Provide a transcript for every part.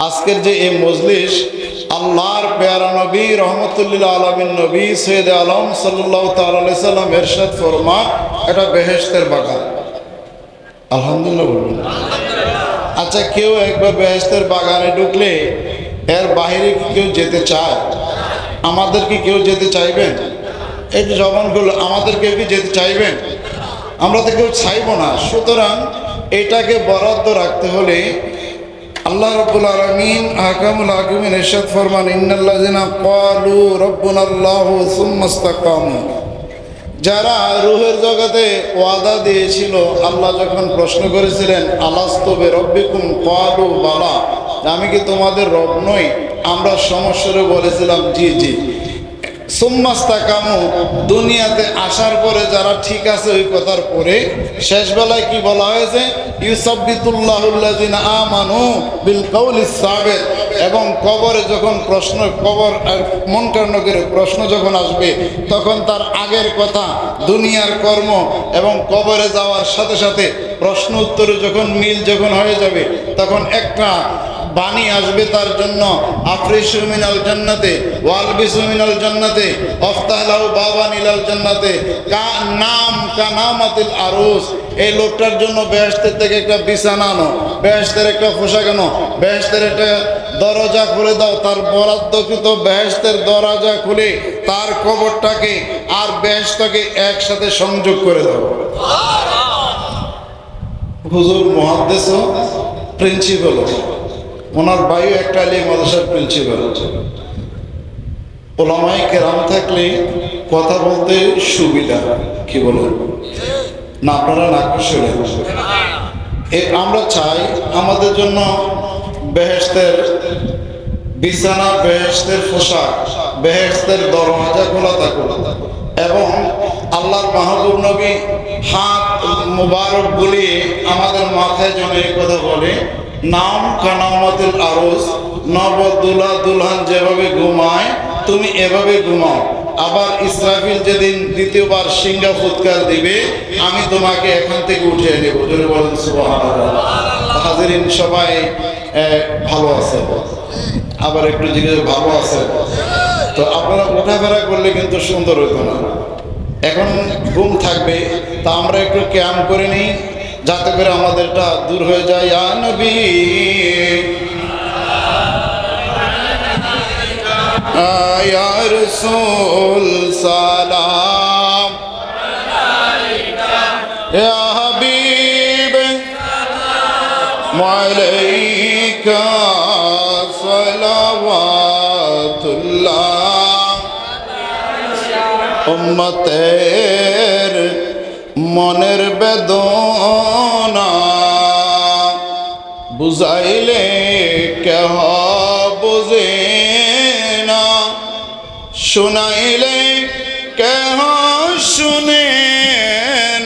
আজকের যে এই মজলিস আল্লাহর প্যারা নবী রহমতুল্লিল আলমিন নবী সৈয়দ আলম সাল্লাল্লাহু তাআলা আলাইহি সাল্লাম ইরশাদ ফরমান, এটা বেহেশতের বাগান। আলহামদুলিল্লাহ বলুন। আচ্ছা, কেউ একবার বেহেশতের বাগানে ঢুকলে এর বাইরে কি কেউ যেতে চায়? আমাদের কি কেউ যেতে চাইবেন? এই জবানগুলো আমাদের কেউ কি যেতে চাইবেন? আমরা তো কেউ চাইব না। সুতরাং এটাকে বরাদ্দ রাখতে হলে আল্লাহ রাব্বুল আলামিন আহকামুল হাকিমিন ইরশাদ ফরমান, ইন্নাল্লাযিনা ক্বালু রাব্বুনাল্লাহু সুম্মা ইসতাকামু। যারা রূহের জগতে ওয়াদা দিয়েছিল, আল্লাহ যখন প্রশ্ন করেছিলেন আলাস্তু বিরাব্বিকুম ক্বালু বালা, আমি কি তোমাদের রব নই? আমরা সমস্যারে বলেছিলাম জি জি। সুম্মা ইসতাকামু, দুনিয়াতে আসার পরে যারা ঠিক আছে ওই কথার পরে শেষ বেলায় কি বলা হয়েছে? ইউসাব্বিতুল্লাহুল্লাযিনা আমানু বিল কাউলিস সাবিত। এবং কবরে যখন প্রশ্ন, কবর আর মুনকার নকিরের প্রশ্ন যখন আসবে, তখন তার আগের কথা, দুনিয়ার কর্ম এবং কবরে যাওয়ার সাথে সাথে প্রশ্ন উত্তরে যখন মিল যখন হয়ে যাবে, তখন একটা বাণী আসবে তার জন্য, আফরিশু মিনাল জান্নাতে ওয়ালবিসু মিনাল জান্নাতে আফতাহ লাহু বাবান ইলাল জান্নাতে নাম কানামাতিল আরুস। এই লোকটার জন্য বেহেশতের থেকে একটা বিছানা আনো, বেহেশতের একটা পোশাক আনো, বেহেশতের একটা দরজা খুলে দাও, তার বরাদ্দকৃত বেহেশতের দরজা খুলে তার কবরটাকে আর বেহেশতকে একসাথে সংযোগ করে দাও। হুজুর মুহাদ্দিস ও প্রিন্সিপাল, ওনার ভাইও একটা আলিম মাদ্রাসার প্রিন্সিপাল। ওলামায়ে কেরাম থাকলে কথা বলতে সুবিধা, কি বলেন না? আপনারা না শুনে আমরা চাই আমাদের জন্য বেহেশতের বিছানা, বেহেশতের পোশাক, বেহেশতের দরওয়াজা খোলা থাকুক, এবং আল্লাহর মাহবুব নবী হাত মুবারক বুলিয়ে আমাদের মাথায় যেন এই কথা বলে, নাম কানামাতিল আরুস, নবদুলা দুলহান যেভাবে ঘুমায় তুমি এভাবে ঘুমাও। আবার ইসরাফিল যেদিন দ্বিতীয়বার সিংহা ফুৎকার দিবে, আমি তোমাকে এখান থেকে উঠিয়ে নেব। জোরে বলেন সুবহানাল্লাহ। হাজিরিন সবাই ভালো আছে? আবার একটু জিজ্ঞেস ভালো আছে? তো আপনারা উঠাফেরা করলে কিন্তু সুন্দর হইতো না। এখন ঘুম থাকবে, তা আমরা একটু ক্যাম করে নিই যাতে করে আমাদেরটা দূর হয়ে যায়। ইয়া নবী ইয়া রাসূল সালাম আলাইকা, ইয়া হাবিব সালাম আলাইকা, সালাওয়াতুল্লাহ। উম্মতের মনের বেদনা বুঝাইলে কেহ বুঝে না, শুনাইলে কেহ শুনে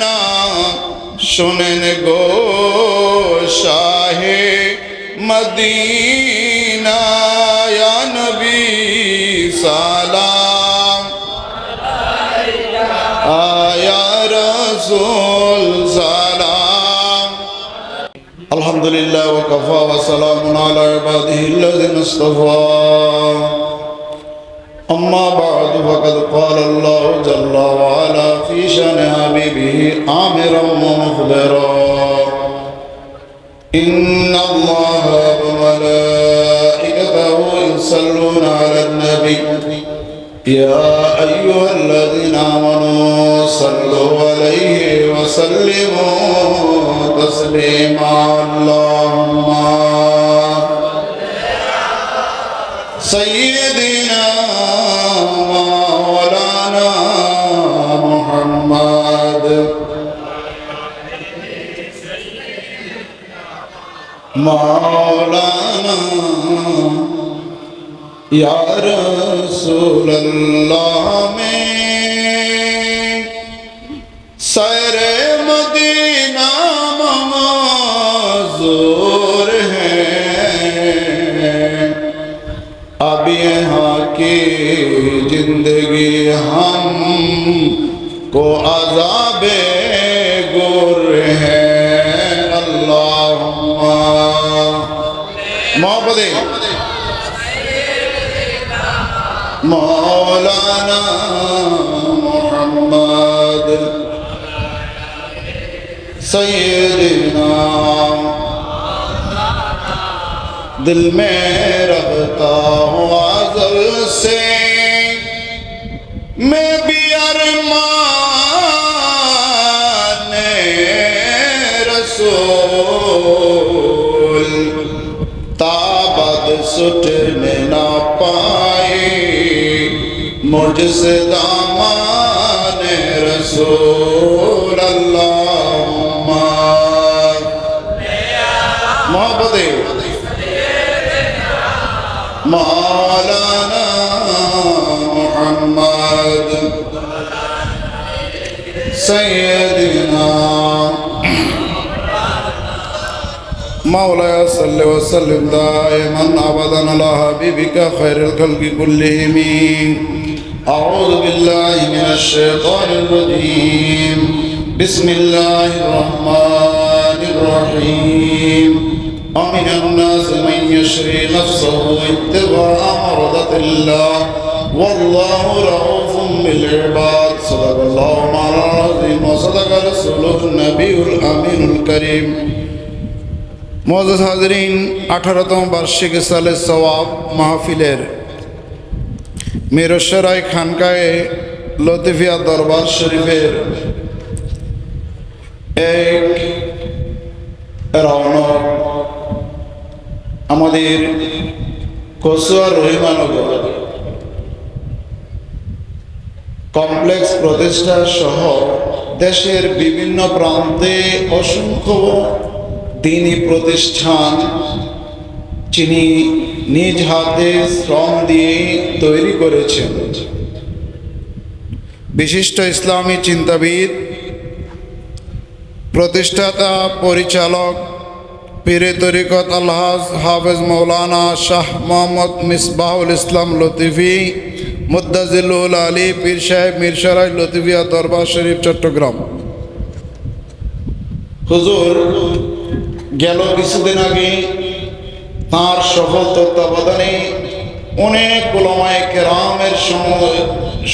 না। শুনেন গো শাহে মদিনা, ইয়া নবী সালাম ইয়া রাসূল সালাম। আলহামদুলিল্লাহ ওয়া কাফা ওয়া সালামুন আলা ইবাদিহিল্লাযিনা ইসতাফা। أما بعد فقد قال الله جل وعلا في شأن حبيبه آمرا ومخبرا، إن الله وملائكته يصلون على النبي يا أيها الذين آمنوا صلوا عليه وسلموا تسليما. اللهم سيدنا مولانا محمد مولانا या रसूल अल्लाह में सरे मदीना मंजूर है, अब यहाँ की जिंदगी हम को अज़ाबे गुर है। अल्लाहुम्मा मोहब्बत মোহাম্মদে মৌলানা মোহাম্মদ सैयदना दिल में रहता हूँ आज़ल से मैं भी अरमान रसूल ताबद सुटने ना पाए मुझसे दामान रसूल अल्लाह मोहब्बते मौलाना मोहम्मद सैयदना मौलाया सल्लल्लाहु अलैहि वसल्लम दाइमन अबदन अला हबीबिका खैरुल खल्क़ि कुल्लिहिम अऊज़ु बिल्लाहि मिनश शैतानिर रजीम बिस्मिल्लाहिर रहमानिर रहीम ومن الناس من يشري نفسه ابتغاء مرضات الله والله رؤوف بالعباد صدق الله العظيم وصدق رسوله النبي الأمين الكريم মুআজ্জাজ হাজরিন 18তম বার্ষিক সালে সওয়াব মাহফিলের মিরসরাই খানকায়ে লতিফিয়া দরবার শরীফের এক রওনক আমাদের কসুয়া রহিমানগর কমপ্লেক্স প্রতিষ্ঠা সহ দেশের বিভিন্ন প্রান্তে অসংখ্য দ্বীনি প্রতিষ্ঠান যিনি নিজ হাতে শ্রম দিয়ে তৈরি করেছেন। বিশিষ্ট ইসলামী চিন্তাবিদ, প্রতিষ্ঠাতা, পরিচালক, পীরে তরিকত আলহাজ হাফেজ মৌলানা শাহ মোহাম্মদ মিসবাহুল ইসলাম লতিফি মুদ্দাজিলুল আলী পীর সাহেব মিরসরাই লতিফিয়া দরবার শরীফ চট্টগ্রাম। হুজুর গেল কিছুদিন আগে তাঁর সফল তত্ত্বাবধানে অনেক উলামায়ে কেরামের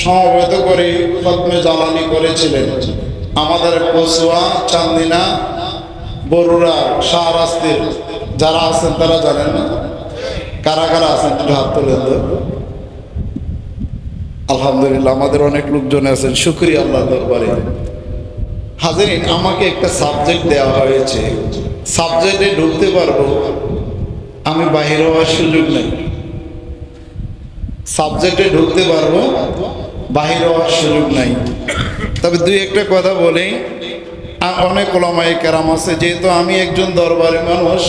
সমবেত করে খতমে জালালি করেছিলেন। আমাদের কসুয়া, চান্দিনা, বরুড়া, শাহরাস্তির যারা আছেন তারা জানেন না, কারা কারা আছেন একটু হাত তুলেন তো। আলহামদুলিল্লাহ আমাদের অনেক লোকজন আছেন, শুকরিয়া আল্লাহ দরবারে। হাজিরিন, আমাকে একটা সাবজেক্ট দেওয়া হয়েছে, সাবজেক্টে ঢুকতে পারবো, আমি বাহির হওয়ার সুযোগ নেই। সাবজেক্টে ঢুকতে পারবো, বাহির হওয়ার সুযোগ নাই। তবে দুই একটা কথা বলি। অনেক ওলামায়ে কেরাম আছে, যেহেতু আমি একজন দরবারে মানুষ,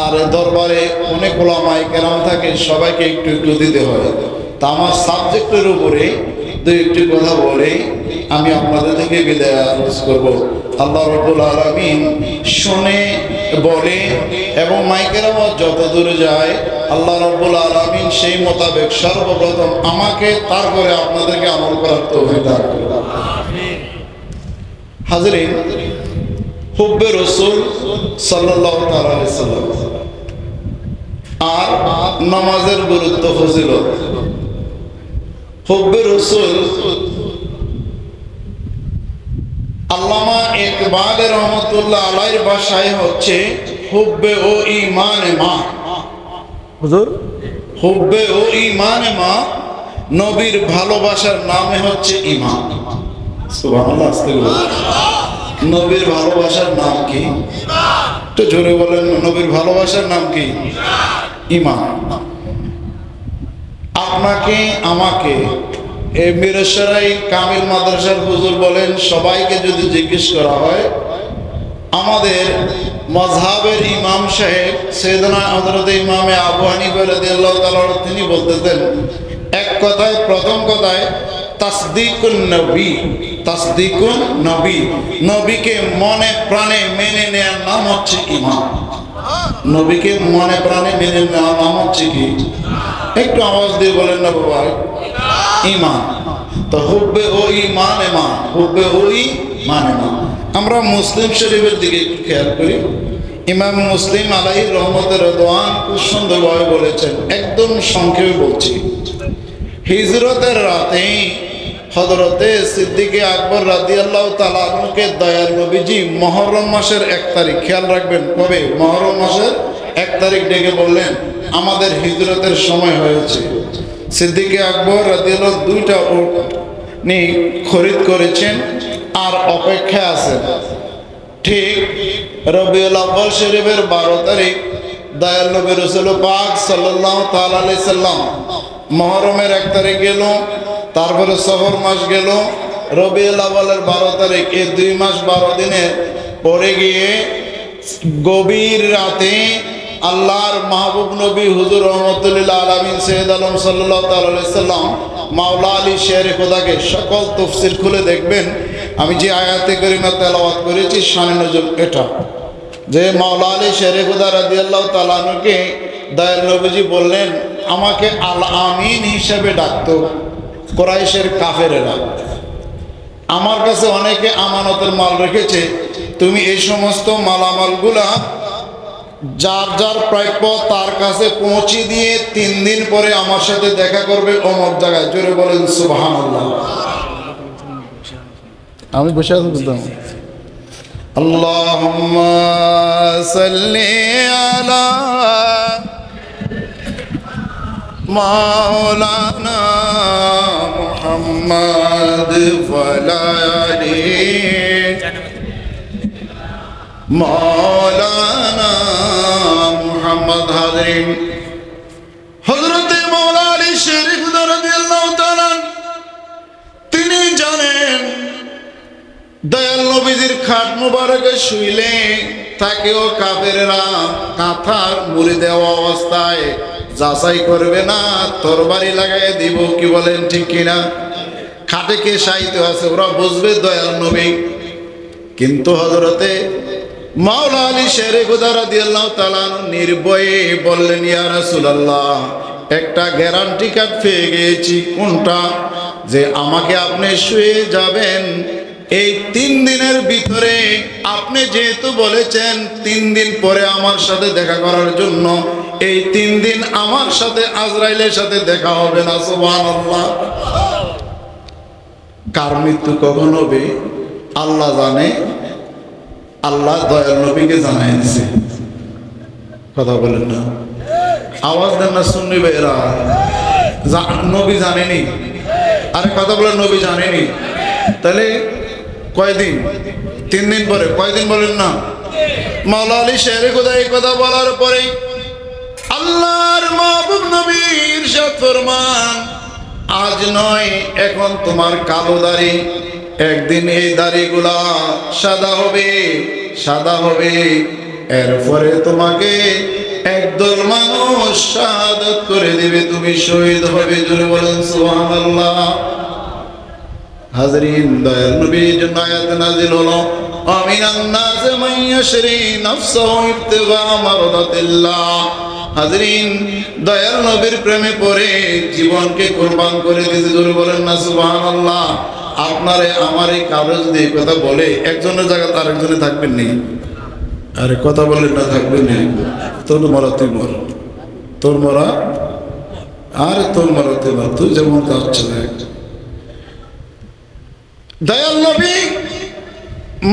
আর দরবারে অনেক ওলামায়ে কেরাম থাকে, সবাইকে একটু একটু দিতে হয়। তা আমার সাবজেক্টের উপরে দুই একটি কথা বলে আমি আপনাদের থেকে বিদায় আরজ করব। আল্লাহ রাব্বুল আলামিন শুনে, বলে এবং মাইকের আওয়াজ যত দূরে যায় আল্লাহ রাব্বুল আলামিন সেই মোতাবেক সর্বপ্রথম আমাকে, তারপরে আপনাদেরকে আমল করার তৌফিক দান করুন। হাজরিন, হুব্বে রাসূল সাল্লাল্লাহু তাআলা আলাইহি সাল্লাম আর নামাজের গুরুত্ব, ফজিলত। হুব্বে রাসূল আল্লামা ইকবাল রহমতুল্লাহ আলাইহির ভাষায় হচ্ছে হুব্বে ও ঈমানে মা। হুজুর, হুব্বে ও ঈমানে মা, নবীর ভালোবাসার নামে হচ্ছে ঈমান। সুবহানাল্লাহ, আস্তাগফিরুল্লাহ। নবীর ভালোবাসার নাম কি? একটু জোরে বলেন, নবীর ভালোবাসার নাম কি? ঈমান। আপনাকে, আমাকে এই মিরসরাই কামিল মাদ্রাসার হুজুর বলেন, সবাইকে যদি জিজ্ঞেস করা হয়, আমাদের মাযহাবের ইমাম সাহেব সৈয়দনা হযরত ইমামে আবু হানিফা রাদিয়াল্লাহু তাআলা তিনি বলতেছেন, এক কথায়, প্রথম কথায় তাসদিকুন নবী, তাসদিকুন নবী, নবীকে মনে প্রাণে মেনে নেওয়ার নাম হচ্ছে ঈমান। নবীকে মনে প্রাণে মেনে নেওয়ার নাম হচ্ছে কি? একটু আওয়াজ দিয়ে বলেন না বাবা, ঈমান। তো হুব্বে ও ঈমানে মা, হুব্বে ও ঈমানে মা। আমরা মুসলিম শরীফের দিকে একটু খেয়াল করি। ইমাম মুসলিম আলাইহির রহমতের রিদওয়ান খুব সুন্দরভাবে বলেছেন, একদম সংক্ষেপে বলছি। হিজরতের রাতে হযরতে সিদ্দিকে আকবর রাদিয়াল্লাহু তাআলা আনহুকে দয়াল নবীজি মুহররম মাসের 1 তারিখ, খেয়াল রাখবেন কবে, মুহররম মাসের 1 তারিখ ডেকে বললেন আমাদের হিজরতের সময় হয়েছে। সিদ্দিকে আকবর রাদিয়াল্লাহু 2টা উট খরিদ করেছেন আর অপেক্ষা আছেন। ঠিক রবিউল আউয়াল শরীফের 12 তারিখ দয়াল নবী রাসূল পাক সাল্লাল্লাহু তাআলা আলাইহি সাল্লাম মুহররমের 1 তারিখ গেল, তারপরে সফর মাস গেল, রবিউল আউয়ালের 12 তারিখ, এই 2 মাস 12 দিনে পরে গিয়ে গভীর রাতে আল্লাহর মাহবুব নবী হুজুর রহমতুল্লাহ আলামিন সৈয়দ আলম সাল্লাল্লাহু তাআলা আলাইহি সাল্লাম মাওলা আলী শেরে খোদাকে সকল তাফসীর খুলে দেখবেন। আমি যে আয়াতে কারিমা তেলাওয়াত করেছি শানে নজুল এটা, যে মাওলা আলী শেরে খোদা রাদিয়াল্লাহু তাআলা আনহুকে দয়াল নবীজি বললেন আমাকে আল আমিন হিসেবে ডাকতো কুরাইশের কাফেরেরা। আমার কাছে অনেকে আমানতের মাল রেখেছে, তুমি এই সমস্ত মালামালগুলা যার যার প্রাপ্য তার কাছে পৌঁছে দিয়ে 3 দিন পরে আমার সাথে দেখা করবে অমুক জায়গায়। জোরে বলেন সুবহানাল্লাহ। আমি বসে আছি বুঝলাম। আল্লাহুম্মা সাল্লি আলা মাওলানা মুহাম্মদ ওয়ালা আলি মাওলানা মুহাম্মদ। হাজরিন, হযরতে মাওলা আলী শেরে খুদা রাদিয়াল্লাহু তাআলা তিনি জানেন দয়াল নবীজির খাট মুবারকে শুইলে তাকেও কাফেররা কাঁথার মুড়ি দেওয়া অবস্থায় যাচাই করবে না, তরবারি লাগাই দিব। কি বলেন ঠিক কিনা? খাটে কে শায়িত আছে ওরা বুঝবে দয়াল নবী। কিন্তু হযরতে মাওলা আলী শেরে খুদা রাদিয়াল্লাহু তাআলা নির্ভয়ে বললেন ইয়া রাসূলুল্লাহ, একটা গ্যারান্টি কার্ড পেয়ে গেছি। কোনটা? যে আমাকে আপনি শুয়ে যাবেন এই 3 দিনের ভিতরে। আপনি যেহেতু বলেছেন 3 দিন পরে আমার সাথে দেখা করার জন্য, এই 3 দিন আমার সাথে আজরাইলের সাথে দেখা হবে না। সুবহানাল্লাহ। কার মৃত্যু কখন হবে আল্লাহ জানে, আল্লাহ দয়াল নবীকে জানাই দিছে। কথা বলেন না, আওয়াজ দেন না সুন্নি ভাইরা। নবী জানেনি? আরে কথা বলেন, নবী জানেনি? তাহলে কয়দিন? 3 দিন পরে। কয়দিন বলেন না? মাওলা আলী শেরে খোদা এই কথা বলার পরে আল্লাহর মাহবুব নবী ইরশাদ ফরমান, আজ নয় এখন তোমার কালো দাড়ি, একদিন এই দাড়িগুলা সাদা হবে, সাদা হবে। এরপরে তোমাকে একদল মানুষ শাহাদাত করে দিবে, তুমি শহীদ হবে। জোরে বলেন সুবহানাল্লাহ। হাজরিন, দয়াল নবীর জন্য আয়াত নাযিল হলো, আমিনান নাস মান ইয়াশরি নাফসাহু ইবতিগা মারদাতিল্লাহ। হাজরিন, দয়াল নবীর প্রেমে পড়ে জীবনকে কুরবান করে দিয়েছে। জোরে বলেন না সুবহানাল্লাহ। আপনারে আমারে কারো যদি এই কথা বলে, একজনের জায়গায় আরেকজনে থাকবেন নি? আরে কথা বলেন না, থাকবেন নি? তোর মরা তুই মর, তোর মরা আরে তোর মরা তুই মর, তুই যেমন যাচ্ছে দেখ। দয়াল নবী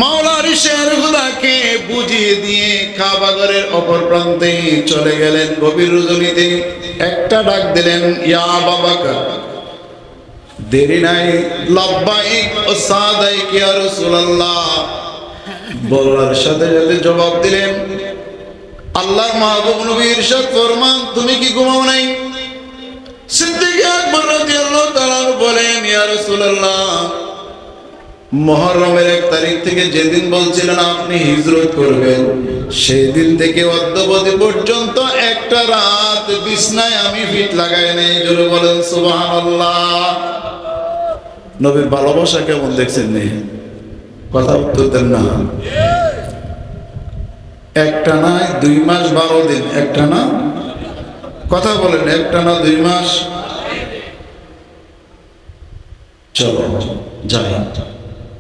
মাওলা আলী শেরে খুদাকে বুঝিয়ে দিয়ে কাবা ঘরের অপর প্রান্তে চলে গেলেন। গভীর রজনীতে একটা ডাক দিলেন, ইয়া বাবাকার। দেরি নাই, লাব্বাইক ও সাদাইক ইয়া রাসূলুল্লাহ বলার সাথে সাথে জবাব দিলেন, আল্লাহর মাহবুব নবী ইরশাদ ফরমান, তুমি কি ঘুমাও নাই? সিদ্দিক আকবর রাদিয়াল্লাহু তাআলা বলেন, ইয়া রাসূলুল্লাহ, মুহররমের 1 তারিখ থেকে যেদিন বলছিলেন আপনি হিজরত করবেন, সেই দিন থেকে অদ্যাবধি পর্যন্ত একটা রাত বিছনায় আমি ফিট লাগাই নাই। জোরে বলেন সুবহানাল্লাহ। নবীর ভালোবাসা কেমন দেখছেন? নেই কথা উত্তর দেন না। একটা না 2 মাস 12 দিন, একটা না কথা বলেন, একটা না 2 মাস। চলো যাই,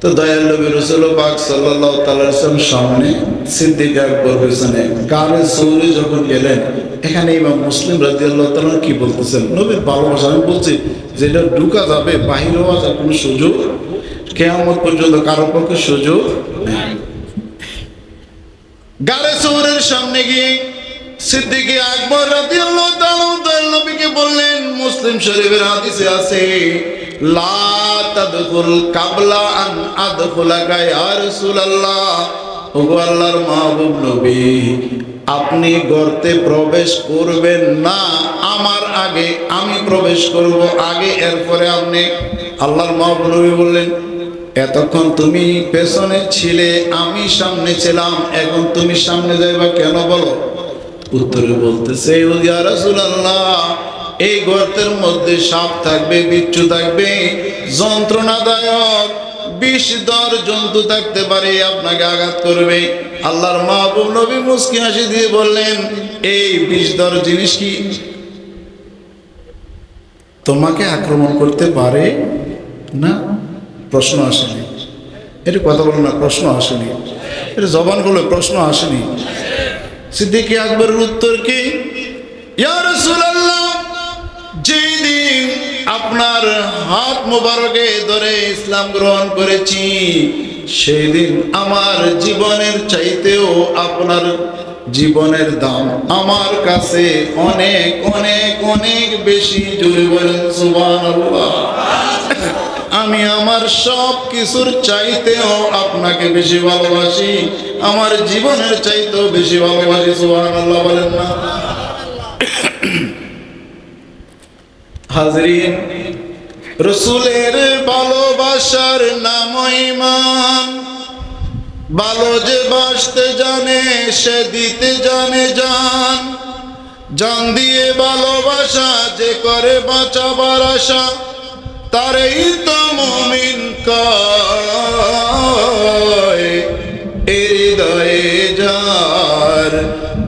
তো দয়াল নবী রাসূল পাক সাল্লাল্লাহু তাআলা সাল্লাম সামনে, সিদ্দিক আকবর পেছনে। গারে সৌরে যখন গেলেন, এখানে ইমাম মুসলিম রাদিয়াল্লাহু তাআলা কি বলতেছেন, নবীর ভালোবাসা। আমি বলছি যেটা ঢুকা যাবে, বাহির হওয়া যার কোনো সুযোগ কিয়ামত পর্যন্ত কারো পক্ষে সুযোগ নেই। গারে সৌরের সামনে গিয়ে সিদ্দিক আকবর রাদিয়াল্লাহু তাআলা নবীকে বললেন, মুসলিম শরীফের হাদিসে আছে, লা তাদখুল কাবলা আন আদখুলাকা ইয়া রাসূলুল্লাহ। ওগো আল্লাহর মাহবুব নবী, আপনি গর্তে প্রবেশ করবেন না আমার আগে, আমি প্রবেশ করব আগে, এরপরে আপনি। আল্লাহর মাহবুব নবী বললেন, এতক্ষণ তুমি পেছনে ছিলে, আমি সামনে ছিলাম, এখন তুমি সামনে যাইবা কেন বলো? উত্তরে বলতেছে, ইয়া রাসূলুল্লাহ, এই গর্তের মধ্যে সাপ থাকবে, বিচ্ছু থাকবে, যন্ত্রণাদায়ক বিষধর জন্তু থাকতে পারে, আপনাকে আঘাত করবে। আল্লাহর মাহবুব নবী মুস্কি হাসি দিয়ে বললেন, এই বিষধর জিনিস কি তোমাকে আক্রমণ করতে পারে না? প্রশ্ন আসেনি। এটা কথা বলো না, প্রশ্ন আসেনি। এটা জবান করলে প্রশ্ন আসেনি। সিদ্দিক আকবরের উত্তর কি, ইয়া রাসূলুল্লাহ, যেই দিন আপনার হাত মোবারকে ধরে ইসলাম গ্রহণ করেছি, সেই দিন আমার জীবনের চাইতেও আপনার জীবনের দাম আমার কাছে অনেক অনেক অনেক বেশি। জোরে বলেন সুবহানাল্লাহ। আমি আমার সব কিছুর চাইতেও আপনাকে বেশি ভালোবাসি, আমার জীবনের চাইতেও বেশি ভালোবাসি। সুবহানাল্লাহ বলেন না? হাজরিন, রসুলের ভালোবাসার নাম ঈমান। ভালো যে বাসতে জানে, সে দিতে জানে জান। জান দিয়ে ভালোবাসা যে করে বাঁচাবার আশা, তারেই তো মুমিন কয়। হৃদয়ে যার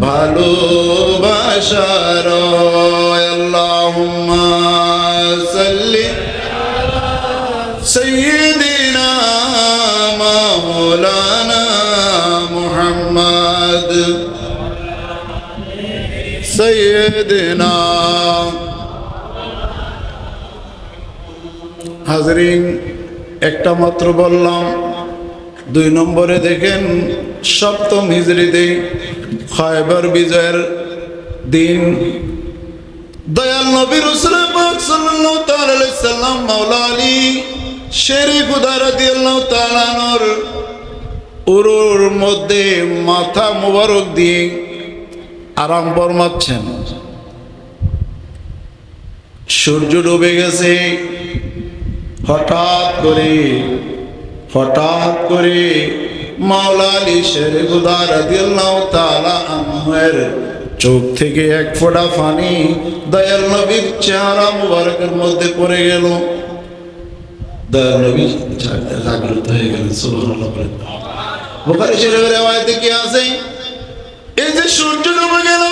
ভালোবাসার, আল্লাহুম্মা সাল্লি সাইয়্যিদিনা মাওলানা মুহাম্মদ সাইয়্যিদিনা। হাজরিন, একটা মাত্র বললাম। 2 নম্বরে দেখেন, 7ম হিজরিতে খায়বার বিজয়ের দিন দয়াল নবী রাসূল পাক সাল্লাল্লাহু তাআলা আলাইহি সাল্লাম মাওলা আলী শেরে খুদা রাদিয়াল্লাহু তাআলা আনহুর উরুর মধ্যে মাথা মোবারক দিয়ে আরাম ফরমাচ্ছেন। সূর্য ডুবে গেছে। হঠাৎ করে মাওলা আলী শেরে খুদা রাদিয়াল্লাহু তাআলা আনহুর চোখ থেকে এক ফোঁটা পানি দয়াল নবীর চেহারা মুবারকের মধ্যে পড়ে গেল। দয়াল নবী জাগ্রত হয়ে গেলেন। সুবহানাল্লাহ। বুখারী শরীফের riwayate কি আছে, এই যে সূর্য ডুবে গেল,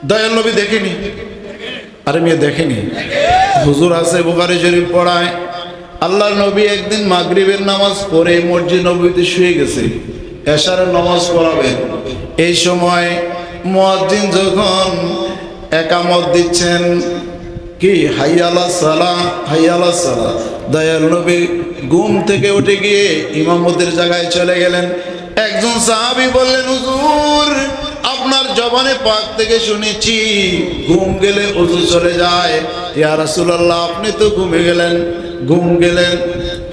দয়াল নবী দেখেনি। আরে মেয়ে দেখেনি, হুজুর আছে বুখারী শরীফ পড়ায়। আল্লাহর নবী একদিন মাগরিবের নামাজ পড়ে মসজিদ নববীতে শুয়ে গেছে, এশারের নামাজ পড়াবেন। এই সময় মুয়াজ্জিন যখন একামত দিচ্ছেন, কি হাইয়া আলাস সালাহ, হাইয়া আলাস সালাহ, দয়াল নবী ঘুম থেকে উঠে গিয়ে ইমামতের জায়গায় চলে গেলেন। একজন সাহাবী বললেন, হুজুর, আপনার জবানে পাক থেকে শুনেছি ঘুম গেলে ওযু চলে যায়। ইয়া রাসূলুল্লাহ, আপনি তো ঘুম গেলেন।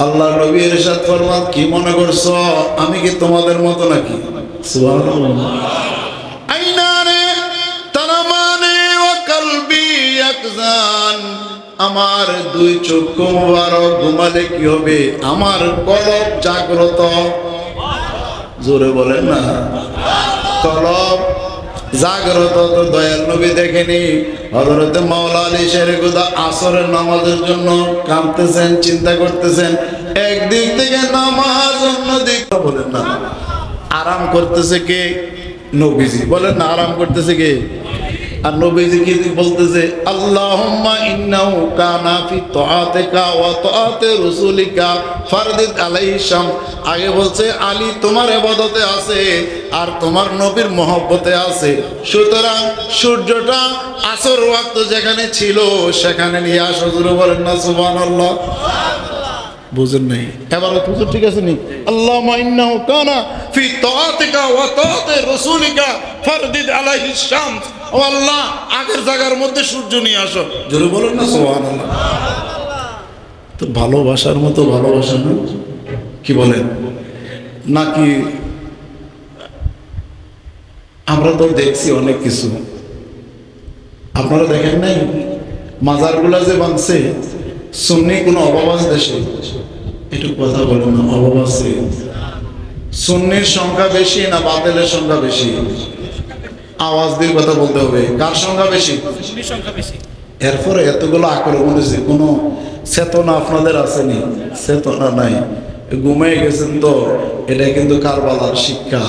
আল্লাহ নবী ইরশাদ ফরমান, কি মনে করছো আমি কি তোমাদের মতো নাকি? সুবহানাল্লাহ। আইনানে তারামানে ওয়া কলবি ইয়াকজান, আমার 2 চক্ষু মুবারক ঘুমালে কি হবে? আমার কলব জাগ্রত। জোরে বলেন না, কলব জাগ্রত। তো দয়াল নবী দেখেনি। হযরত মাওলা আলী শেরে খুদা আসরের নামাজের জন্য কাঁদতেছেন, চিন্তা করতেছেন। একদিক থেকে নামাজ, অন্যদিক বলেন না আরাম করতেছে কে? নবীজি। বলেন না আরাম করতেছে কে? আর নবীজি কি বলতেছে, আল্লাহুম্মা ইন্নাহু কানা ফি তাআতিকা ওয়া তাআতি রাসূলিকা ফারদিদ আলাইহি শাম। আগে বলছে আলী তোমার ইবাদতে আছে আর তোমার নবীর মহব্বতে আছে, সুতরাং সূর্যটা আসর ওয়াক্ত যেখানে ছিল সেখানে নিয়ে আসো। জোরে বলেন না সুবহানাল্লাহ। বুঝেন নাই? এবার হুজুর ঠিক আছে নি? আল্লাহুম্মা ইন্নাহু কানা ফি তাআতিকা ওয়া তাআতি রাসূলিকা ফারদিদ আলাইহি শামস। ও আল্লাহ, আগের জায়গার মধ্যে সূর্য নিয়ে আসো। জোরে বলেন না সুবহানাল্লাহ। তো ভালোবাসার মতো ভালোবাসা না, কি বলেন? নাকি আমরা তো দেখছি অনেক কিছু, আপনারা দেখেন নাই? মাজারগুলা যে বানছে সুন্নি কোনো অভাব আছে দেশে? একটু কথা বলেন না, অভাব আছে? সুন্নির সংখ্যা বেশি না বাতিলের সংখ্যা বেশি? আওয়াজ দিয়ে কথা বলতে হবে, কার সংখ্যা বেশি? এরপরে এতগুলো আক্রমণ হয়েছে, কোনো চেতনা আপনাদের আসেনি? চেতনা নাই, ঘুমিয়ে গেছেন। তো এটা কিন্তু কারবালার শিক্ষা।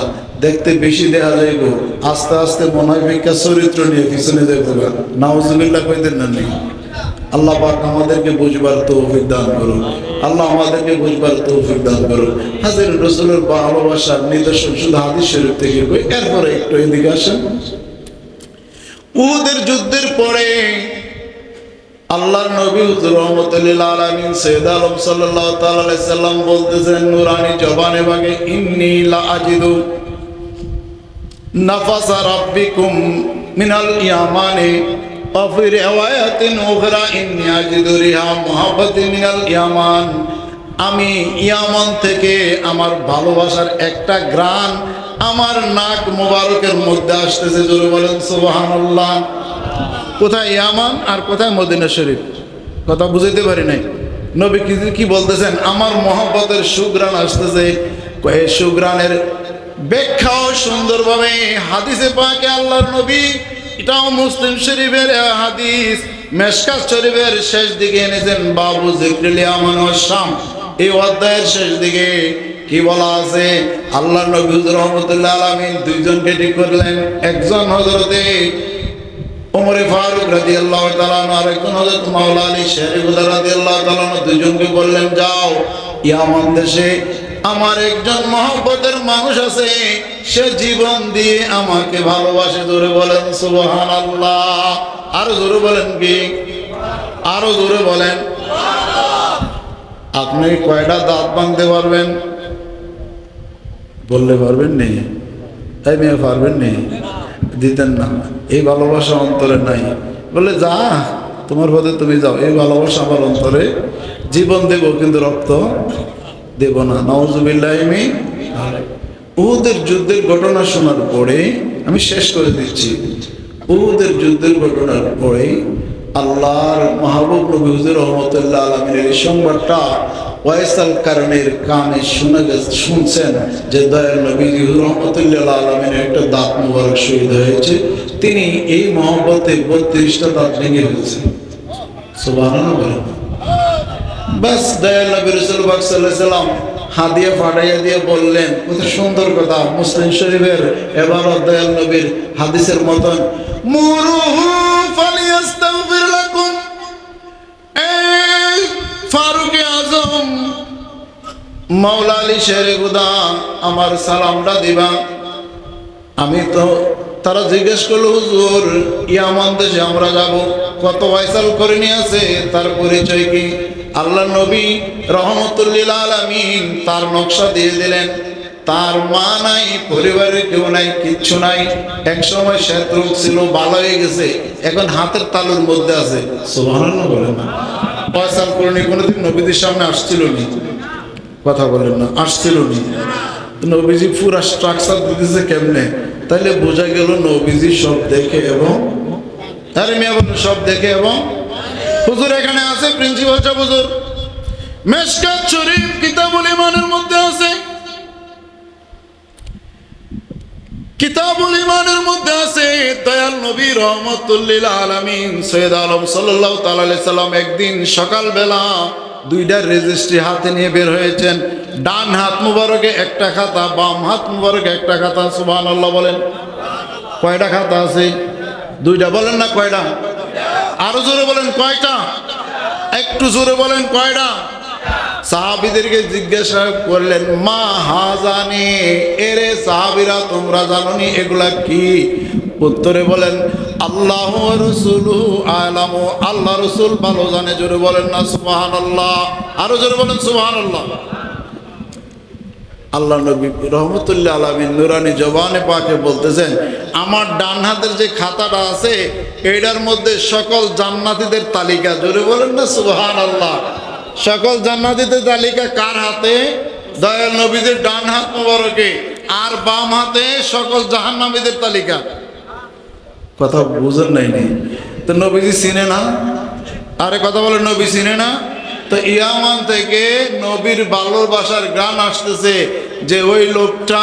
দেখতে বেশি দেখা যায় গো, আস্তে আস্তে মনোবিজ্ঞা চরিত্র নিয়ে পিছনে যাইব। নাউজুবিল্লাহ কইতেন না নেই? আল্লাহ পাক আমাদেরকে বুঝবার তৌফিক দান করুন। আল্লাহ আমাদেরকে বুঝবার তৌফিক দান করুন। হাজির রাসূলের ভালোবাসার নিদর্শন শুধু হাদিস শরীফ থেকে কই। এরপরে একটু এদিকে আসেন। উহুদের যুদ্ধের পরে আল্লাহর নবী হুজুর রাহমাতুল লিল আলামিন সাইয়্যিদ আলম সাল্লাল্লাহু তাআলা আলাইহি সাল্লাম বলতেছেন নুরানি জবানে বাগে, ইন্নী লা আজিদু নাফাসা রাব্বিকুম মিনাল ইয়ামানি ওয়া ফি রিওয়ায়াতিন উখরা ইন্নী আজিদু রিহা মুহাব্বাতি মিনাল ইয়ামান। আমি ইয়ামান থেকে আমার ভালোবাসার একটা ঘ্রাণ আমার নাক মোবারকের মধ্যে আসতেছে। জোরে বলেন সুবহানাল্লাহ। কোথায় ইয়ামান আর কোথায় মদিনা শরীফ? কথা বুঝাইতে পারি নাই। নবী কি বলতেছেন? আমার মহব্বতের সুঘ্রাণ আসতেছে। এই সুঘ্রাণের ব্যাখ্যাও সুন্দরভাবে হাদিসে পাকে আল্লাহর নবী, এটাও মুসলিম শরীফের হাদিস, মেশকাত শরীফের শেষ দিকে এনেছেন বাবু যিকরিল ইয়ামান ওয়াস শাম। এই অধ্যায়ের শেষ দিকে কি বলা আছে? আল্লাহর নবী হুজুর রাহমাতুল্লাহ আলামিন দুইজনকে ঠিক করলেন। একজন হযরতে ওমর ফারুক রাদিয়াল্লাহু তাআলা আনহু, আর একজন হযরত মাওলা আলী শরীফুল্লাহ রাদিয়াল্লাহু তাআলা আনহু। দুইজনকে বললেন যাও, ইয়ামান দেশে আমার একজন মহব্বতের মানুষ আছে, সে জীবন দিয়ে আমাকে ভালোবাসে। জোরে বলেন সুবহানাল্লাহ। আরো জোরে বলেন কি? আরো জোরে বলেন। আপনি কয়টা দাঁত ভাঙতে পারবেন? বললে পারবেন নি? তাই মেয়ে পারবেন নি? দিতেন না। এই ভালোবাসা অন্তরে নাই। বলে যা, তোমার পথে তুমি যাও। এই ভালোবাসা আমার অন্তরে, জীবন দেব কিন্তু রক্ত দেব না। নাউজুবিল্লাহ। উহুদের যুদ্ধের ঘটনা শোনার পরে আমি শেষ করে দিচ্ছি। উহুদের যুদ্ধের ঘটনার পরে আল্লাহর মাহবুব নবী হুজুর রাহমাতুল্লাহ আলামিনের এই সংবাদটা ওয়াইসাল কারণের কানে শুনছেন যে দয়াল নবী হুজুর রাহমাতুল্লাহ আলামিনের একটা দাঁত মুবারক শহীদ হয়েছে। তিনি এই মহব্বতে 32টা দাঁত ভেঙে ফেলছেন। সুবহানাল্লাহ। বাস দয়াল নবী রাসূল পাক সাল্লাল্লাহু আলাইহি সাল্লাম হাদিয়া ফাটাইয়া দিয়ে বললেন, কত সুন্দর কথা, মুসলিম শরীফের এবারত দয়াল নবীর হাদিসের মতন, মুরুহু ফালিয়াস্তাগফির লাকুম। এই ফারুক আজম মাওলা আলী শেরে খুদা, আমার সালামটা দিবা। আমি তো, তারা জিজ্ঞেস করলো হুজুর ইয়ামান দেশে আমরা যাব, কত ওয়াইসাল করে নিয়ে আছে, তার পরিচয় কি? আল্লাহ নবী রহমতুল্লিল আলামিন তার নকশা দিয়ে দিলেন। তার মা নাই, পরিবারের কেউ নাই, কিচ্ছু নাই। এক সময় শ্বেত রোগ ছিল, ভালো হয়ে গেছে, এখন হাতের তালুর মধ্যে আছে। সুবহানাল্লাহ বলেন না? ওয়াইসাল করে নিয়ে কোনোদিন নবীদের সামনে আসছিল নি? কথা বলেন না, আসছিল নি? নবীজি পুরা স্ট্রাকচার দিতেছে কেমনে? তাইলে বোঝা গেল নবীজি সব দেখে এবং সব দেখে এবং হুজুর এখানে আছে, প্রিন্সিপাল সাহেব হুজুর মেশকাত শরীফ কিতাবুল ঈমানের মধ্যে আছে, কিতাবুল ঈমানের মধ্যে আছে দয়াল নবী রহমাতুল্লিল আলামিন সৈয়দ আলম সাল্লাল্লাহু তাআলা আলাইহি সাল্লাম একদিন সকালবেলা দুইটা রেজিস্ট্রি হাতে নিয়ে বের হয়েছেন। ডান হাত মুবারকে একটা খাতা, বাম হাত মুবারকে একটা খাতা। সুবহানাল্লাহ বলেন। কয়টা খাতা আছে? দুইটা বলেন না কয়টা? আরো জোরে বলেন কয়টা? একটু জোরে বলেন কয়টা? সাহাবীদেরকে জিজ্ঞাসা করলেন, মা হাজানি, এরে সাহাবীরা তোমরা জানোনি এগুলা কি? উত্তরে বলেন, আল্লাহ ওয়া রাসূলুহু আ'লামু, আল্লাহ রাসূল ভালো জানে। জোরে বলেন না সুবহানাল্লাহ, আরো জোরে বলেন সুবহানাল্লাহ। আল্লাহ নবী রহমতুল্লাহ আলামিন নুরানি জবানে পাকে বলতেছেন, আমার ডান হাতের যে খাতাটা আছে এটার মধ্যে সকল জান্নাতীদের তালিকা। জোরে বলেন না সুবহানাল্লাহ। সকল জান্নাতীদের তালিকা কার হাতে? দয়াল নবীদের ডান হাত মোবারকে। আর বাম হাতে সকল জাহান্নামীদের তালিকা। কথা বুঝেন নাই? তো নবীজি চিনে না? আরে কথা বলে নবী চিনে না? তো ইয়ামান থেকে নবীর ভালোবাসার গান আসতেছে যে ওই লোকটা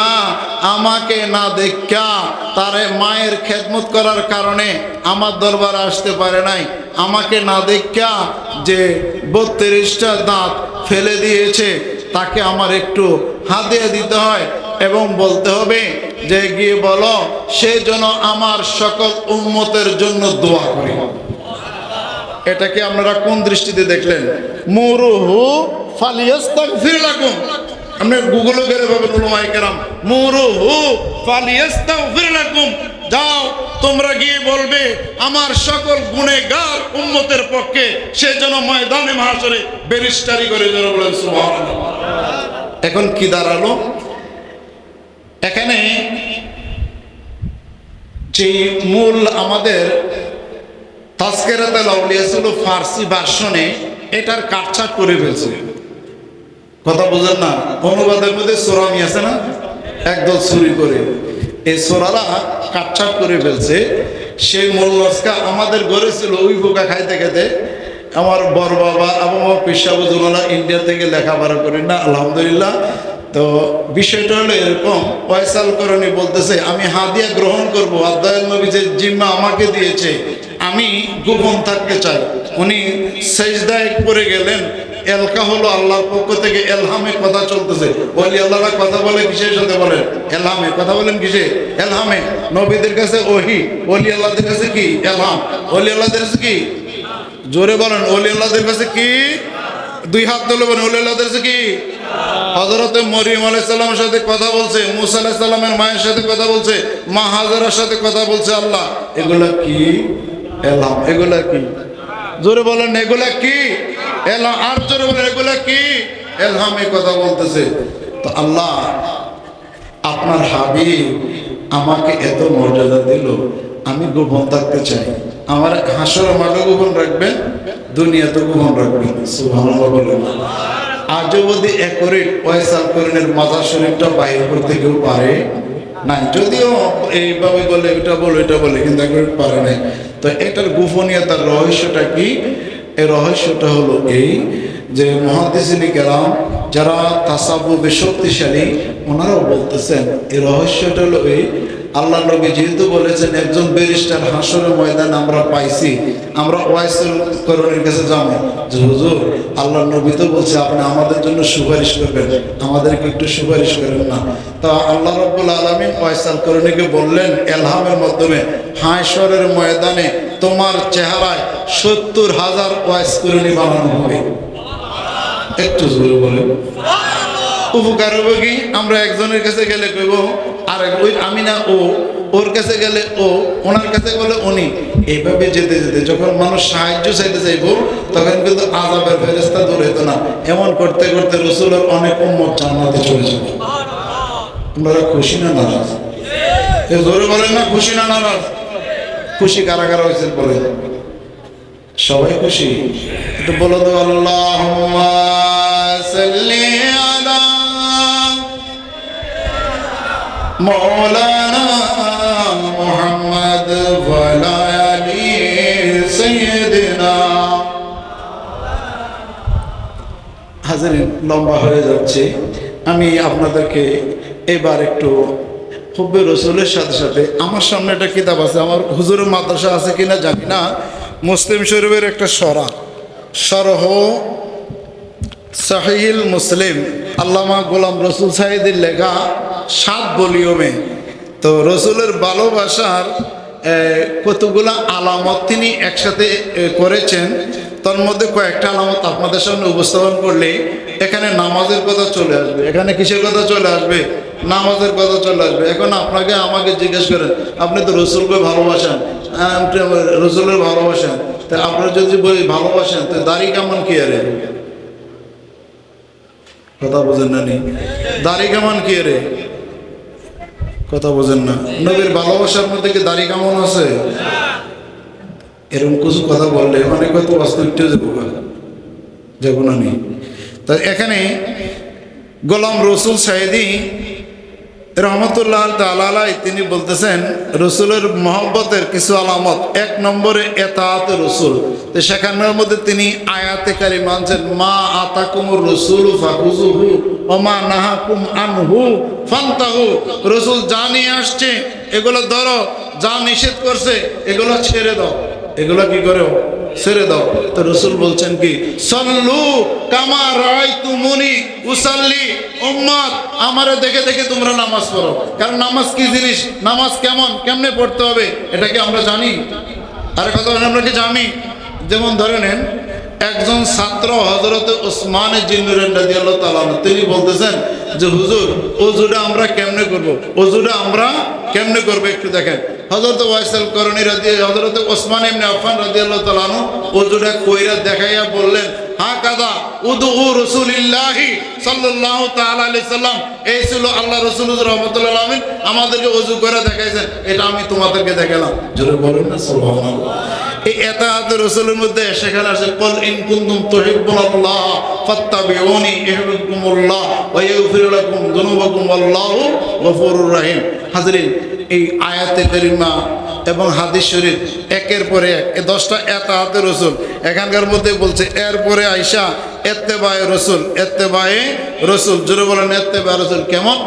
আমাকে না দেখা তারে মায়ের খেদমত করার কারণে আমার দরবারে আসতে পারে নাই, আমাকে না দেখা যে 32টা দাঁত ফেলে দিয়েছে তাকে আমার একটু হাদিয়া দিতে হয় এবং বলতে হবে যে গিয়ে বলো সে যেন আমার সকল উম্মতের জন্য দোয়া করে। এটাকে আপনারা কোন দৃষ্টিতে দেখলেন? মুরুহু ফালিয়াস্তাগফির লাকুম। আপনি গুগলে গেলে পাবেন উলামায়ে কেরাম, মুরুহু ফালিয়াস্তাগফির লাকুম। যাও তোমরা গিয়ে বলবে আমার সকল গুনাহগার উম্মতের পক্ষে সে যেন ময়দানে মাহশরে ব্যারিস্টারি করে। যেন বলেন সুবহানাল্লাহ। এখন কি দাঁড়ালো? এখানে যে মূল আমাদের তাজকিরাতুল আউলিয়া ছিল ফার্সি ভার্সনে, এটার কাটছাট করে ফেলছে। কথা বুঝেন না? অনুবাদের মধ্যে সোরামি আছে না, একদল চুরি করে এই সোরারা কাটছাট করে ফেলছে। সেই মূল নস্কা আমাদের ঘরে ছিল, ওই বোকা খাইতে খেতে আমার বড় বাবা এবং আমার পেশাবুজুলা ইন্ডিয়া থেকে লেখাপড়া করি না, আলহামদুলিল্লাহ। তো বিষয়টা হলো এরকম, ওয়াইসাল করণী বলতেছে আমি হাদিয়া গ্রহণ করবো, আদয়াল নবী যে জিম্মা আমাকে দিয়েছে আমি গোপন থাকতে চাই। উনি সেজদায় পড়ে গেলেন, এলকা হলো আল্লাহর পক্ষ থেকে, এলহামে কথা চলতেছে। ওলি আল্লাহরা কথা বলে কিসের সাথে বলেন? এলহামে। কথা বলেন কিসে? এলহামে। নবীদের কাছে ওহি, ওলি আল্লাহদের কাছে কি? এলহাম। ওলি আল্লাহদের কাছে কি? জোরে বলেন, ওলি আল্লাহদের কাছে কি? দুই হাত তুলে বলেন, ওলি আল্লাহদের কাছে কি? হযরতে মরিয়ম আলাইহিস সালামের সাথে কথা বলছে, মুসা আলাইহিস সালামের মায়ের সাথে কথা বলছে, মা হাজারার সাথে কথা বলছে আল্লাহ। এগুলা কি? এলহাম। এগুলা কি? জোরে বলেন, এগুলা কি? এলহাম। আর জোরে বলেন, এগুলা কি? এলহামে কথা বলতেছে। তো আল্লাহ আপনার হাবিব আমাকে এত মর্যাদা দিল, আমি গোপন থাকতে চাই। আমার হাসরের মাঠে গোপন রাখবেন, দুনিয়াতে গোপন রাখবেন। সুবহানাল্লাহ বলেন। আজও যদি একরিট ওয়াইসাল করিনের মাজার শরীফটা বাইরে করতে কেউ পারে নাই, যদিও এইভাবে বলে এটা বলে এটা বলে, কিন্তু একরিট পারে নাই। তো এটার গোপনীয়তার রহস্যটা কি? এই রহস্যটা হলো এই যে মুহাদ্দিসিনে কেরাম যারা তাসাব্বুফে শক্তিশালী ওনারাও বলতেছেন এই রহস্যটা হলো এই, আল্লাহ নবী যেহেতু বলেছেন একজন ব্যারিস্টার হাসরের ময়দানে আমরা পাইছি, আমরা ওয়াইসুল করণের কাছে যাবো যে হুজুর আল্লাহ নবী তো বলছে আপনি আমাদের জন্য সুপারিশ করবেন, আমাদেরকে একটু সুপারিশ করেন না। তা আল্লাহ রাব্বুল আলামিন ওয়াইসুল করণীকে বললেন এলহামের মাধ্যমে, হাসরের ময়দানে তোমার চেহারায় 70,000 ওয়াইস করণী বানানো হবে। একটু জোরে বলেন। উপকার হবে কি? আমরা একজনের কাছে গেলে কইব আর ওই আমি না ও, ওর কাছে গেলে ও, ওনার কাছে গেলে উনি, এইভাবে যেতে যেতে যখন মানুষ সাহায্য চাইতে চাইব তখন কিন্তু আযাবের ফেরেশতা দূর হতো না। এমন করতে করতে রাসূলের অনেক উম্মত জান্নাতে চলে যাবে। আপনারা খুশি না নারাজ? এ জোরে বলেন না, খুশি না নারাজ? খুশি কারা কারা হয়েছেন বলে? সবাই খুশি? একটু বলো তো আল্লাহুম্মা সাল্লি আলা মাওলানা মুহাম্মদ ওয়া আলা আলি সাইয়্যিদিনা। হাজিরিন, লম্বা হয়ে যাচ্ছে, আমি আপনাদেরকে এবার একটু হুব্বে রসুলের সাথে সাথে আমার সামনে একটা কিতাব আছে, আমার হুজুরের মাদ্রাসা আছে কিনা জানি না, মুসলিম শরীফের একটা শরহ সাহিহুল মুসলিম, আল্লামা গোলাম রসুল সাইদির লেখা 7 ভলিউমে। তো রসুলের ভালোবাসার কতগুলা আলামত তিনি একসাথে করেছেন। তার মধ্যে কয়েকটা আলামত আপনাদের সামনে উপস্থাপন করলে এখানে নামাজের কথা চলে আসবে। এখানে কিসের কথা চলে আসবে? নামাজের কথা চলে আসবে। এখন আপনাকে আমাকে জিজ্ঞেস করেন, আপনি তো রসুলকে ভালোবাসেন, রসুলের ভালোবাসেন, তা আপনারা যদি বলি ভালোবাসেন তো দাড়ি কেমন কি আরে? কথা বোঝেন না নি? দাড়ি কেমন কি আরে? কথা বোঝেন না? নবীর ভালোবাসার মধ্যে কি দাড়ি কেমন আছে? এরকম কিছু কথা বললে অনেক হয়তো বাস্তবিকটা যাবো না নি। তা এখানে গোলাম রসুল সাইদি রহমতুল্লাহ তাআলা তিনি বলতেছেন রসুলের মহব্বতের কিছু আলামত। 1 নম্বরে এতাআতে রসুল। তো সেখানের মধ্যে তিনি আয়াতে কারিমা আনছেন, মা আতাকুমুর রসুল ফাখুযুহু ওয়া মা নাহাকুম আনহু ফান্তাহু। রসুল যা নিয়ে আসছে এগুলো ধরো, যা নিষেধ করছে এগুলো ছেড়ে দাও। এগুলো কি করো? ছেড়ে দাও। তো রসুল বলছেন কি, সল্লু কামা রাআইতুমুনি উসাল্লি। উম্মত, আমারে দেখে দেখে তোমরা নামাজ পড়ো। কারণ নামাজ কি জিনিস, নামাজ কেমনে পড়তে হবে এটা কি আমরা জানি? আর কথা আমরা কি জানি? যেমন ধরে নেন একজন ছাত্র হযরতে ওসমান জিন্নুরান রাদিয়াল্লাহু তাআলা তিনি বলতেছেন যে হুজুর ওযুটা আমরা কেমনে করব, ওযুটা আমরা কেমনে করব একটু দেখেন। হযরতে ওয়াইসিল করনী হযরতে ওসমান ইবনে আফফান রাদিয়াল্লাহু তাআলা ওযুটা কইরা দেখাইয়া বললেন, হা কাদা উদু রাসূলুল্লাহি সাল্লাল্লাহু তাআলা আলাইহি সাল্লাম। এই ছিল আল্লাহ রাসূল রাহমাতুল্লাহ আলামিন আমাদেরকে ওযু করে দেখাইছেন, এটা আমি তোমাদেরকে দেখালাম। জোরে বলেন না সুবহানাল্লাহ। এই এতাআতে রাসূলের মধ্যে সেখানে আছে কুল ইন কুনতুম তুহিব্বুনাল্লাহ ফাত্তাবিউনি ইউহিব্বুকুমুল্লাহ ওয়া ইয়াগফির লাকুম যুনুবাকুম আল্লাহু গফুরুর রহিম। হাজরিন, এই আয়াতে কারিমা এবং হাদিস শরীফ একের পরে এক, 10টা এতাআতে রাসূল এখানকার মধ্যে বলছে। এরপরে আয়েশা ইত্তেবায়ে রাসূল, ইত্তেবায়ে রাসূল। জোরে বলেন ইত্তেবায়ে রাসূল কেমন?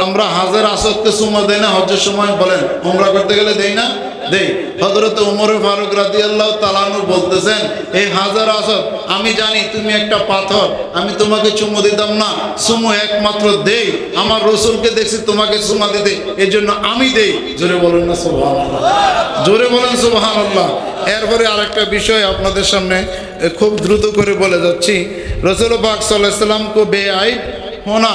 আমরা হাজার আসদকে সুমা দেই না হজ্জের সময়? বলেন উমরা করতে গেলে দেই না? দেই। হযরত ওমর ফারুক রাদিয়াল্লাহু তাআলা আনহু বলতেছেন, এই হাজার আসদ আমি জানি তুমি একটা পাথর, আমি তোমাকে চুমু দিতাম না, চুমু একমাত্র দেই আমার রাসূলকে দেখছি তোমাকে চুমা দিতে, এজন্য আমি দেই। জোরে বলেন না সুবহানাল্লাহ? জোরে বলেন সুবহানাল্লাহ। এরপরে আরেকটা বিষয় আপনাদের সামনে খুব দ্রুত করে বলে যাচ্ছি। রাসূল পাক সাল্লাল্লাহু আলাইহি ওয়াসাল্লাম কো বেআইব হোনা,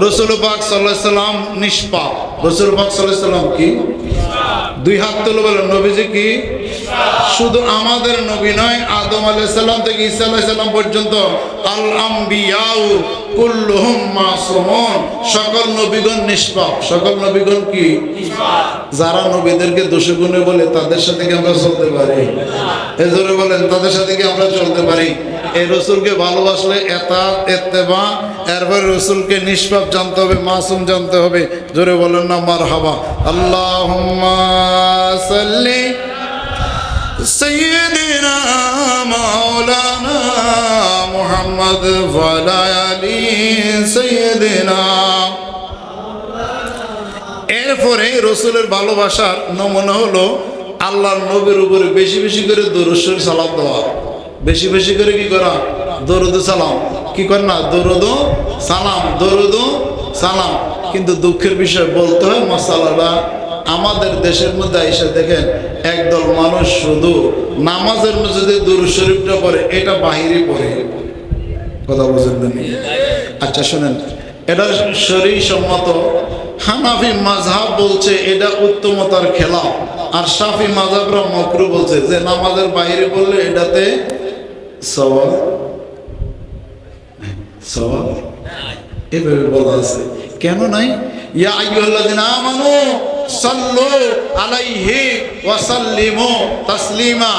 রাসূল পাক সাল্লাল্লাহু আলাইহি ওয়াসাল্লাম নিষ্পাপ। রাসূল পাক সাল্লাল্লাহু আলাইহি ওয়াসাল্লাম কি? 2 হাত তুলে বলেন নবীজি কি? শুধু আমাদের নবী নয়, আদম আলাইহিস সালাম থেকে ঈসা আলাইহিস সালাম পর্যন্ত আল আম্বিয়াউ কুল্লুহুম মাসুমুন, সকল নবীগণ নিষ্পাপ। সকল নবীগণ কি? যারা নবীদেরকে দোষী গুণে বলে তাদের সাথে কি আমরা চলতে পারি? এজোরে বলেন তাদের সাথে কি আমরা চলতে পারি? এই রাসূলকে ভালোবাসলে এতাত ইত্তেবা, এরপর রাসূলকে নিষ্পাপ জানতে হবে, মাসুম জানতে হবে। জোরে বলেন না মারহাবা। আল্লাহুম্মা সাল্লি সাইয়্যিদিনা মাওলানা মুহাম্মদ ওয়া আলা আলি সাইয়্যিদিনা। এরপরে রাসূলের ভালোবাসার নমুনা হলো আল্লাহর নবীর উপরে বেশি বেশি করে দরুদ শরীফ সালাত দেওয়া। বেশি বেশি করে কি করা? দরুদ সালাম। কি কর না? দরুদ সালাম, দরুদ সালাম। কিন্তু দুঃখের বিষয় বলতে হয় মাসালাটা আমাদের দেশের মধ্যে এসে দেখেন একদল মানুষ শুধু নামাজের মধ্যে যদি দরুদ শরীফটা পড়ে এটা বাহিরে পড়ে। কথা বুঝেন না? আচ্ছা শুনেন, এটা শরীর সম্মত। হানাফি মাযহাব বলছে এটা উত্তমতার খেলাফ, আর শাফি মাযহাবরা মাকরুহ বলছে যে নামাজের বাইরে বললে এটাতে সওয়াব সওয়াব এভাবে বলা আছে। কেন নাই? ইয়া আইয়ুহাল্লাযিনা আমানু সাল্লু আলাইহি ওয়া সাল্লিমু তাসলিমা।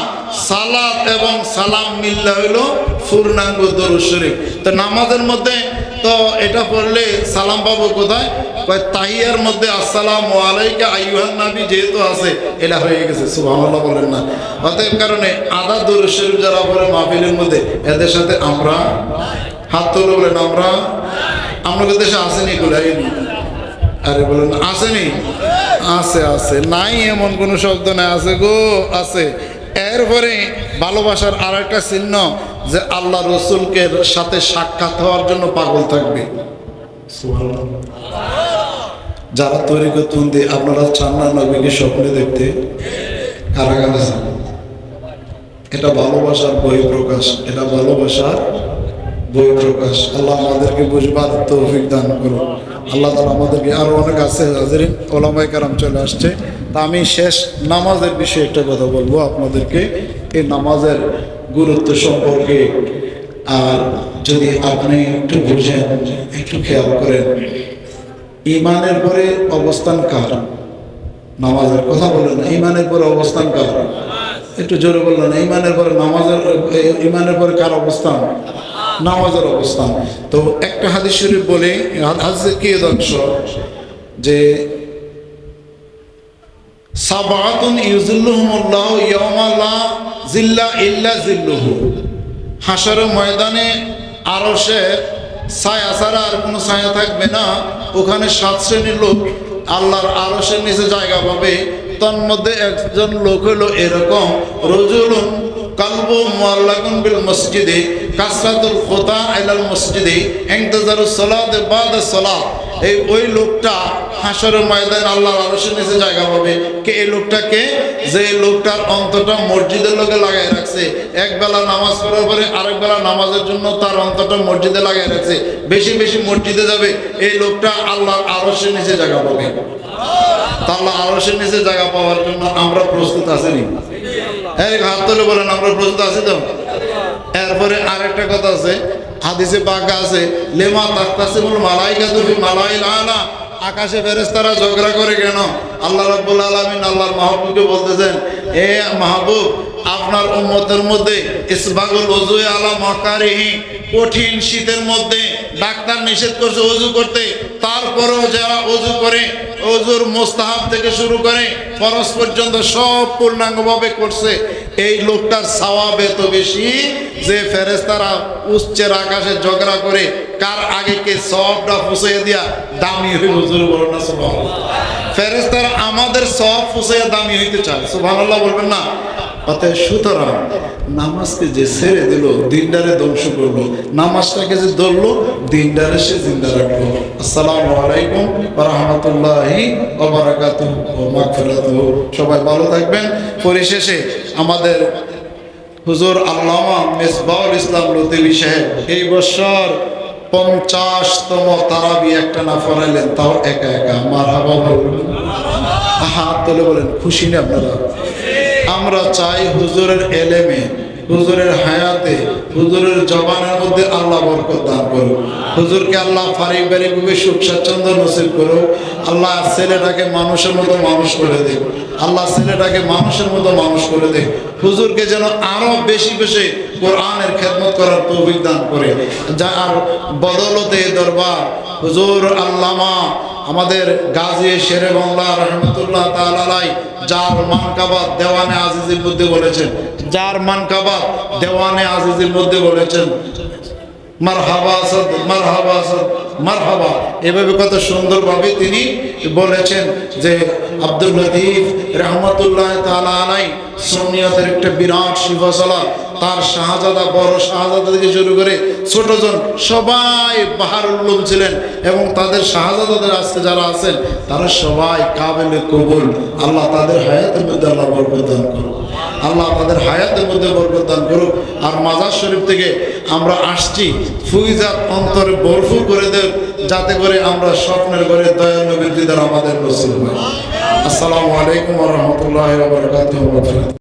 সালাত এবং সালাম মিল্লা হলো পূর্ণাঙ্গ দরুদ শরীফ। তো নামাজের মধ্যে তো এটা পড়লে সালাম পাবো কোথায়? কয় তাহিয়ার মধ্যে আসসালামু আলাইকা আইয়ুহান নবী যেহেতু আছে এটা হয়ে গেছে। সুবহানাল্লাহ বলেন না? অতএব কারণে আদা দরুদ শরীফ যারা পড়ে মাহফিলের মধ্যে এদের সাথে আমরা হাত তুলে বলেন আমরা আমাদের দেশে আসেনি গুলাইনি। আরে বলেন আসেনি? আছে আছে, নাই এমন কোনো শব্দ নাই, আছে গো আছে। এরপরে ভালোবাসার আর একটা চিহ্ন যে আল্লাহ রসুলকে সাথে সাক্ষাৎ হওয়ার জন্য পাগল থাকবে। যারা তরিকতবন্দি আপনারা চান না নবীকে স্বপ্নে দেখতে? কারা কারা চান? এটা ভালোবাসার বহিঃপ্রকাশ, এটা ভালোবাসার বহিঃপ্রকাশ। আল্লাহ আমাদেরকে বুঝবার তৌফিক দান করুন। আল্লাহ তাআলা আমাদেরকে, আরো অনেক আছে হাজিরিন ওলামায়ে কেরাম চলে আসছে। তা আমি শেষ নামাজের বিষয়ে একটা কথা বলবো আপনাদেরকে, এই নামাজের গুরুত্ব সম্পর্কে। আর যদি আপনি একটু বুঝেন, একটু খেয়াল করেন, ইমানের পরে অবস্থান কার? নামাজের কথা বলেন না, ইমানের পরে অবস্থান কার? একটু জোরে বললেন, ইমানের পরে নামাজের, ইমানের পরে কার অবস্থান? নামাজের অবস্থান। তো একটা হাদিস শরীফ বলে, হাদিসের কি অংশ, যে সাবাতুন ইউজিল্লুহুমুল্লাহু ইয়াওমা লা জিল্লা ইল্লা জিল্লুহু। হাশরের ময়দানে আরশের ছায়া ছাড়া আর কোনো ছায়া থাকবে না। ওখানে 7 শ্রেণীর লোক আল্লাহর আরশের নিচে জায়গা পাবে। তন্মধ্যে একজন লোক হলো এরকম, রজুলুন কালবু মুআল্লাকুন বিল মসজিদে কাসরাতুল খুতা ইলাল মসজিদে ইনতিজারুস সালাত বাদা সালাত। ওই লোকটা হাশরের ময়দানে আল্লাহর আরশের নিচে জায়গা পাবে। কে এই লোকটাকে? যে লোকটার অন্তরটা মসজিদের লোকে লাগাই রাখছে, এক বেলা নামাজ পড়ার পরে আরেক বেলা নামাজের জন্য তার অন্তরটা মসজিদে লাগাই রাখছে, বেশি বেশি মসজিদে যাবে, এই লোকটা আল্লাহর আরশের নিচে জায়গা পাবে। আল্লাহ আরশের নিচে জায়গা পাওয়ার জন্য আমরা প্রস্তুত আছি নি? হাত তুলে বলেন, আমরা প্রস্তুত আছি তো? এরপরে আরেকটা কথা আছে, হাদিসে পাক আছে, লেমা তাকতাসিমুল মালাইকাতু ফি মালাইল আলা। আকাশে ফেরেশতারা ঝগড়া করে কেন? আল্লাহ রাব্বুল আলামিন আল্লাহর মাহবুবকে বলতেছেন, এ মাহবুব, আপনার উম্মতের মধ্যে ইসবাগুল ওযু আলা মাকারিহি, কঠিন শীতের মধ্যে ডাক্তার নিষেধ করছে ওযু করতে, তারপরেও যারা ওযু করে, ওযুর মুস্তাহাব থেকে শুরু করে ফরজ পর্যন্ত সব পূর্ণাঙ্গভাবে করছে, এই লোকটার সওয়াব এত বেশি যে ফেরেশতারা উচ্চের আকাশে ঝগড়া করে কার আগে কে সওয়াবটা ফুসাইয়া দিয়া দামি হয়ে, হুজুর বলেন না সুবহানাল্লাহ। ফেরেশতারা আমাদের সওয়াব ফুসাইয়া দামি হইতে চায়, সুবহানাল্লাহ বলবেন না? অতএব সুতরাং নামাজকে যে ছেড়ে দিল, দিনটারে ধ্বংস করলো, নামাজটাকে যে ধরলো, দিনটারে সে জিন্দা রাখলো। আসসালামু আলাইকুম ওয়া রাহমাতুল্লাহি ওয়া বারাকাতুহু ওয়া মাগফিরাতুহু। সবাই ভালো থাকবেন। পরিশেষে আমাদের হুজুর আল্লামা মেজবাউল ইসলাম লতিফি সাহেব এই বছর 50তম তারাবি একটা না পড়াইলেন, তাও একা একা। মারহাবা বলুন, হাত তুলে বলেন, খুশি না আপনারা? আমরা চাই হুজুরের এলেমে, হুজুরের হায়াতে, হুজুরের জবানের মধ্যে আল্লাহ বরকত দান করুক। হুজুরকে আল্লাহ পারিবারিকভাবে সুখ স্বাচ্ছন্দ্য নসিব করুক। আল্লাহ ছেলেটাকে মানুষের মতো মানুষ করে দেখ, আল্লাহ ছেলেটাকে মানুষের মতো মানুষ করে দেখ। হুজুরকে যেন আরো বেশি বেশি কোরআনের খেদমত করার তৌফিক দান করে। যার বদলতে দরবার হুজুর আল্লামা আমাদের গাজী শেরে বাংলা রহমতুল্লাহ তাআলা আলাইহি, যার মানকাবাত দেওয়ানে আজিজের মধ্যে বলেছেন, যার মানকাবাত দেওয়ানে আজিজের মধ্যে বলেছেন, মারহাবা আসাদ, মারহাবা আসাদ, মারহাবা, এভাবে কত সুন্দরভাবে তিনি বলেছেন যে আব্দুল লতিফ রহমতুল্লাহ তাআলা আলাইহি সুন্নিয়তের একটা বিরাট সিলসিলা, তার শাহজাদা, বড় শাহজাদা থেকে শুরু করে ছোটজন সবাই বাহারুল উলুম ছিলেন, এবং তাদের শাহজাদাদের আজকে যারা আছেন তারা সবাই কাবিলে কবুল। আল্লাহ তাদের হায়াতের মধ্যে আল্লাহ বরকত দান করুক, আল্লাহ তাদের হায়াতের মধ্যে বরকত দান করুক। আর মাজার শরীফ থেকে আমরা আসছি, ফুইজাত অন্তরে ভরপুর করে দেব, যাতে করে আমরা স্বপ্নের ঘরে দয়াল নবীর দিদার আমাদের নসিব হয়। আসসালামু আলাইকুম ওয়া রাহমাতুল্লাহি ওয়া বারাকাতুহু।